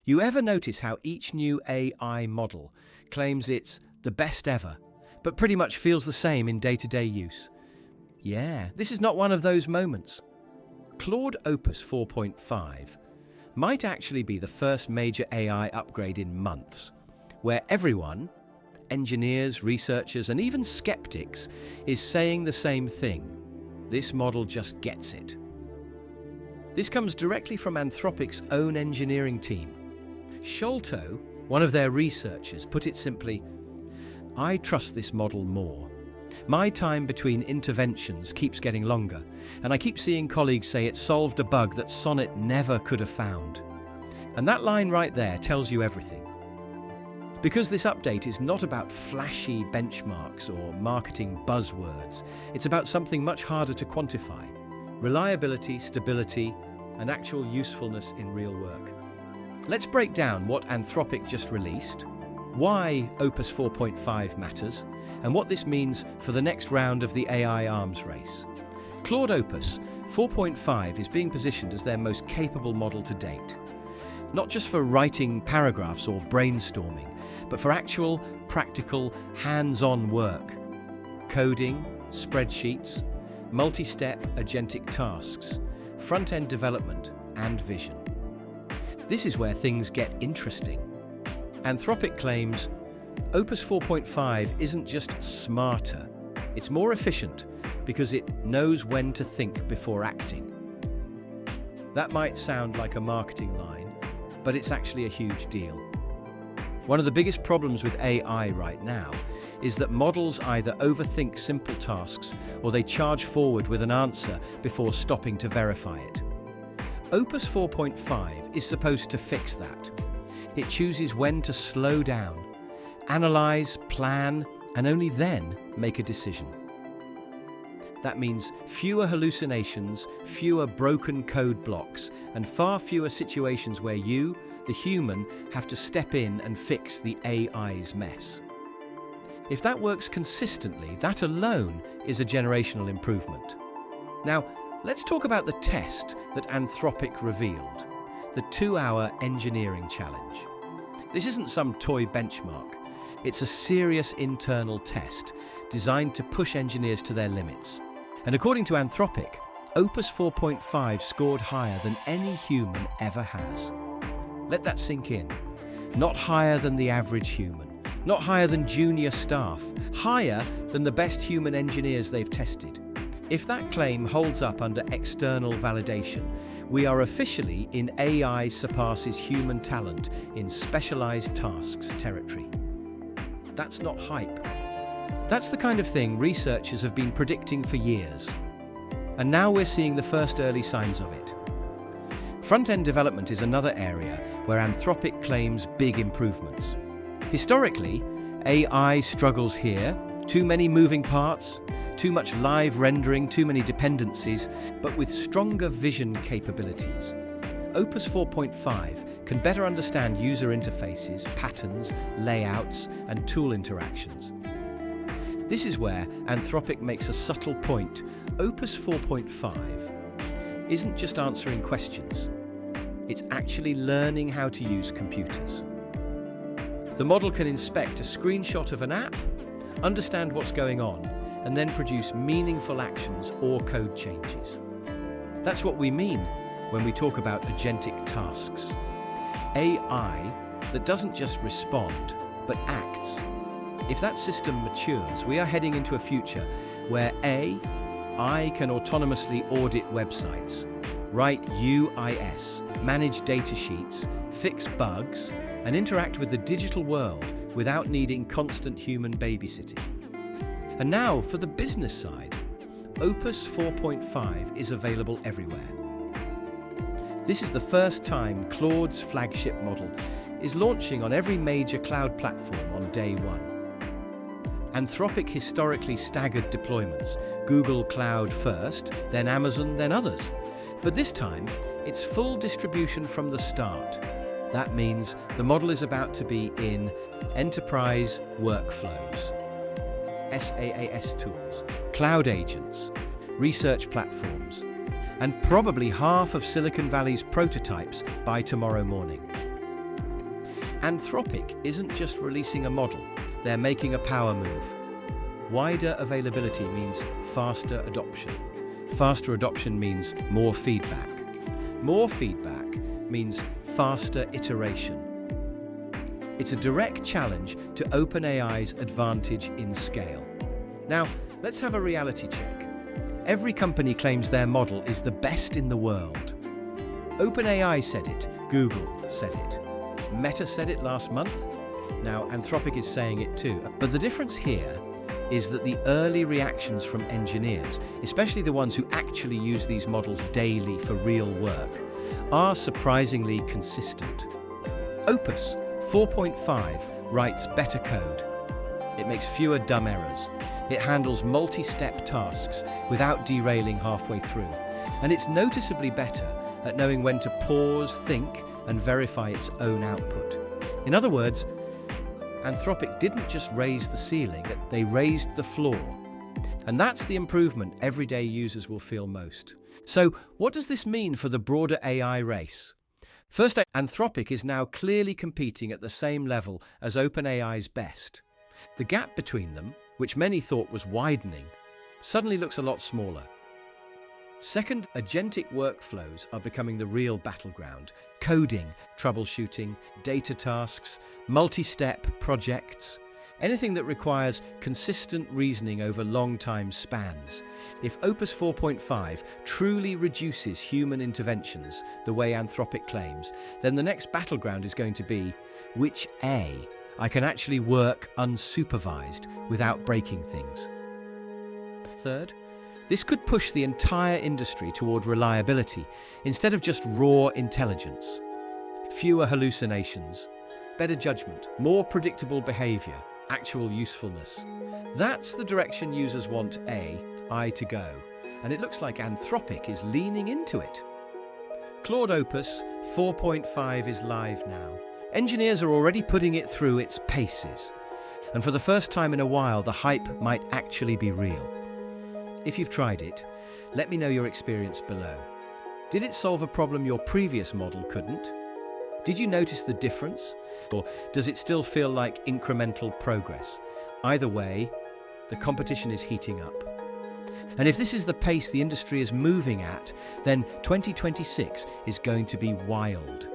You ever notice how each new AI model claims it's the best ever, but pretty much feels the same in day-to-day use? Yeah, this is not one of those moments. Claude Opus 4.5 might actually be the first major AI upgrade in months, where everyone, engineers, researchers, and even skeptics, is saying the same thing. This model just gets it. This comes directly from Anthropic's own engineering team. Sholto, one of their researchers, put it simply, "I trust this model more. My time between interventions keeps getting longer, and I keep seeing colleagues say it solved a bug that Sonnet never could have found." And that line right there tells you everything. Because this update is not about flashy benchmarks or marketing buzzwords, it's about something much harder to quantify: reliability, stability, and actual usefulness in real work. Let's break down what Anthropic just released, why Opus 4.5 matters, and what this means for the next round of the AI arms race. Claude Opus 4.5 is being positioned as their most capable model to date, not just for writing paragraphs or brainstorming, but for actual, practical, hands-on work. Coding, spreadsheets, multi-step agentic tasks, front-end development, and vision. This is where things get interesting. Anthropic claims Opus 4.5 isn't just smarter, it's more efficient because it knows when to think before acting. That might sound like a marketing line, but it's actually a huge deal. One of the biggest problems with AI right now is that models either overthink simple tasks or they charge forward with an answer before stopping to verify it. Opus 4.5 is supposed to fix that. It chooses when to slow down, analyze, plan, and only then make a decision. That means fewer hallucinations, fewer broken code blocks, and far fewer situations where you, the human, have to step in and fix the AI's mess. If that works consistently, that alone is a generational improvement. Now, let's talk about the test that Anthropic revealed, the 2-hour engineering challenge. This isn't some toy benchmark. It's a serious internal test designed to push engineers to their limits. And according to Anthropic, Opus 4.5 scored higher than any human ever has. Let that sink in. Not higher than the average human, not higher than junior staff, higher than the best human engineers they've tested. If that claim holds up under external validation, we are officially in AI surpasses human talent in specialized tasks territory. That's not hype. That's the kind of thing researchers have been predicting for years. And now we're seeing the first early signs of it. Front-end development is another area where Anthropic claims big improvements. Historically, AI struggles here. Too many moving parts, too much live rendering, too many dependencies, but with stronger vision capabilities. Opus 4.5 can better understand user interfaces, patterns, layouts, and tool interactions. This is where Anthropic makes a subtle point. Opus 4.5 isn't just answering questions, it's actually learning how to use computers. The model can inspect a screenshot of an app, understand what's going on, and then produce meaningful actions or code changes. That's what we mean when we talk about agentic tasks. AI that doesn't just respond, but acts. If that system matures, we are heading into a future where AI can autonomously audit websites, write UIS, manage datasheets, fix bugs, and interact with the digital world without needing constant human babysitting. And now, for the business side, Opus 4.5 is available everywhere. This is the first time Claude's flagship model is launching on every major cloud platform on day one. Anthropic historically staggered deployments, Google Cloud first, then Amazon, then others. But this time, it's full distribution from the start. That means the model is about to be in enterprise workflows, SaaS tools, cloud agents, research platforms, and probably half of Silicon Valley's prototypes by tomorrow morning. Anthropic isn't just releasing a model, they're making a power move. Wider availability means faster adoption. Faster adoption means more feedback. More feedback means faster iteration. It's a direct challenge to OpenAI's advantage in scale. Now, let's have a reality check. Every company claims their model is the best in the world. OpenAI said it, Google said it, Meta said it last month. Now, Anthropic is saying it too. But the difference here is that the early reactions from engineers, especially the ones who actually use these models daily for real work, are surprisingly consistent. Opus 4.5 writes better code. It makes fewer dumb errors. It handles multi-step tasks without derailing halfway through. And it's noticeably better at knowing when to pause, think, and verify its own output. In other words, Anthropic didn't just raise the ceiling, they raised the floor. And that's the improvement everyday users will feel most. So, what does this mean for the broader AI race? First, Anthropic is now clearly competing at the same level as OpenAI's best. The gap between them, which many thought was widening, suddenly looks a lot smaller. Second, agentic workflows are becoming the real battleground. Coding, troubleshooting, data tasks, multi-step projects, anything that requires consistent reasoning over long time spans. If Opus 4.5 truly reduces human interventions the way Anthropic claims, then the next battleground is going to be which I can actually work unsupervised without breaking things. Third, this could push the entire industry toward reliability instead of just raw intelligence. Fewer hallucinations, better judgment, more predictable behavior, actual usefulness. That's the direction users want AI to go, and it looks like Anthropic is leaning into it. Claude Opus 4.5 is live now. Engineers are already putting it through its paces, and for the first time in a while, the hype might actually be real. If you've tried it, let me know your experience below. Did it solve a problem your previous model couldn't? Did you notice the difference? Or does it still feel like incremental progress? Either way, the competition is heating up. And if this is the pace the industry is moving at, then 2026 is going to be wild.